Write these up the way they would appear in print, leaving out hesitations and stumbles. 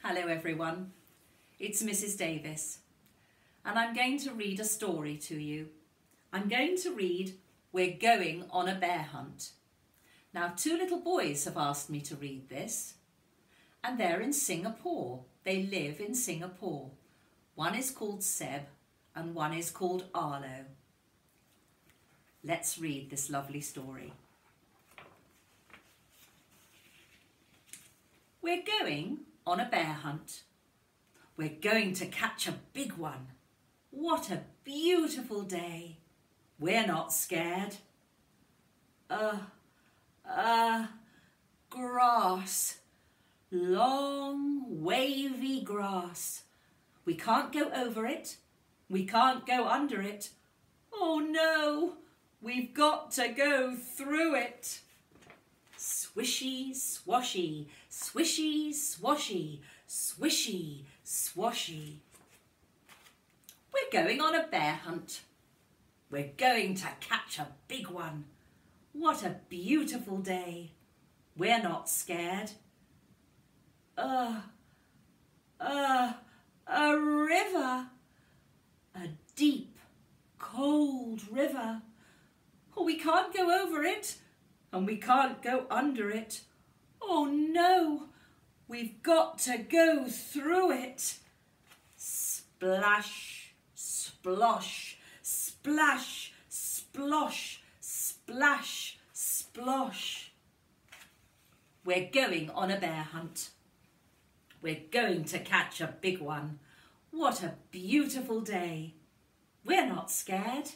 Hello everyone, it's Mrs. Davis and I'm going to read a story to you. I'm going to read We're Going on a Bear Hunt. Now 2 little boys have asked me to read this and they're in Singapore. They live in Singapore. One is called Seb and one is called Arlo. Let's read this lovely story. We're going on a bear hunt. We're going to catch a big one. What a beautiful day. We're not scared. Grass. Long, wavy grass. We can't go over it. We can't go under it. Oh no, we've got to go through it. Swishy, swashy, swishy, swashy, swishy, swashy. We're going on a bear hunt. We're going to catch a big one. What a beautiful day. We're not scared. A river. A deep, cold river. Oh, we can't go over it. And we can't go under it. Oh no, we've got to go through it. Splash, splosh, splash, splosh, splash, splosh. We're going on a bear hunt. We're going to catch a big one. What a beautiful day. We're not scared.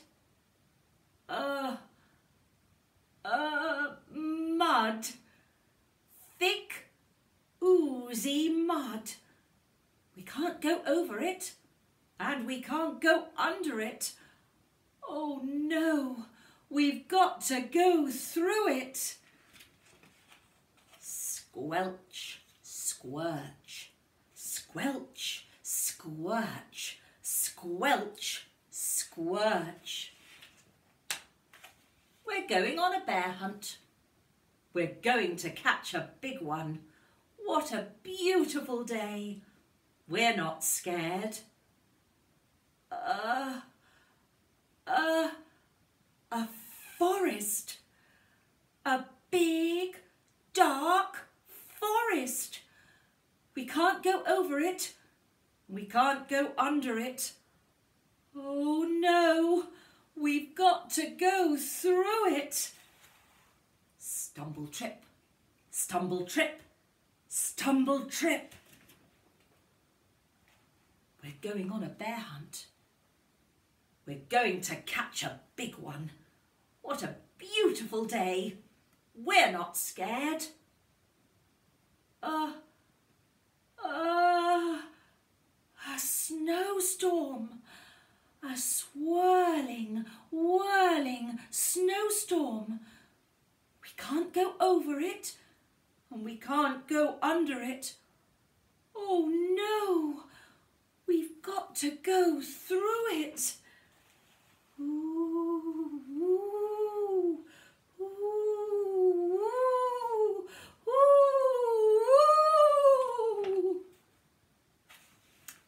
Mud. Thick, oozy mud. We can't go over it and we can't go under it. Oh no, we've got to go through it. Squelch, squirch, squelch, squirch, squelch, squirch. We're going on a bear hunt. We're going to catch a big one. What a beautiful day. We're not scared. A forest. A big, dark forest. We can't go over it. We can't go under it. Oh no. We've got to go through it. Stumble, trip, stumble, trip, stumble, trip. We're going on a bear hunt. We're going to catch a big one. What a beautiful day. We're not scared. A snowstorm. A swirling, whirling snowstorm. We can't go over it and we can't go under it. Oh no, we've got to go through it. Ooh, ooh, ooh, ooh, ooh.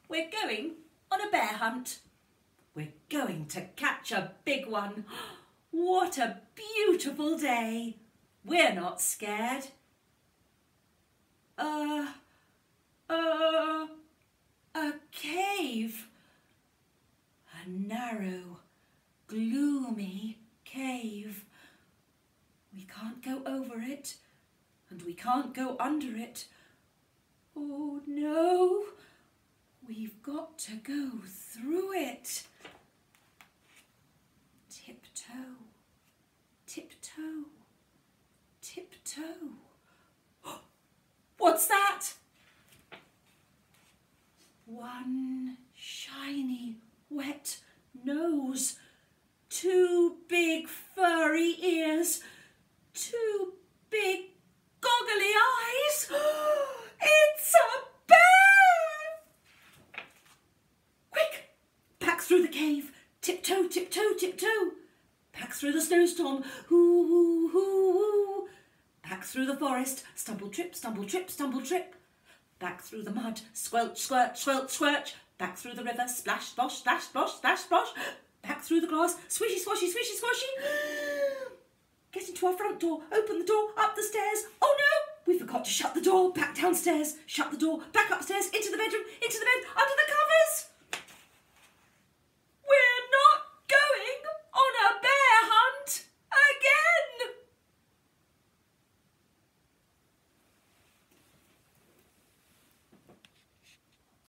We're going on a bear hunt. We're going to catch a big one. What a beautiful day. We're not scared. A cave. A narrow, gloomy cave. We can't go over it and we can't go under it. Oh no. We've got to go through it. Tiptoe, tiptoe, tiptoe. What's that? One shiny, wet nose, 2 big furry ears, 2 big goggly eyes. It's a bear! Quick, back through the cave. Tiptoe, tiptoe, tiptoe. Back through the snowstorm. Hoo, hoo, hoo, hoo. Back through the forest. Stumble, trip, stumble, trip, stumble, trip. back through the mud, squelch, squirt, squelch, squirch, back through the river, splash, splosh, splash, splosh, splash, splosh, back through the grass, swishy, swashy, swishy, squashy. Get into our front door, open the door, up the stairs. Oh no, we forgot to shut the door, back downstairs, shut the door, back upstairs, into the bedroom, under the covers.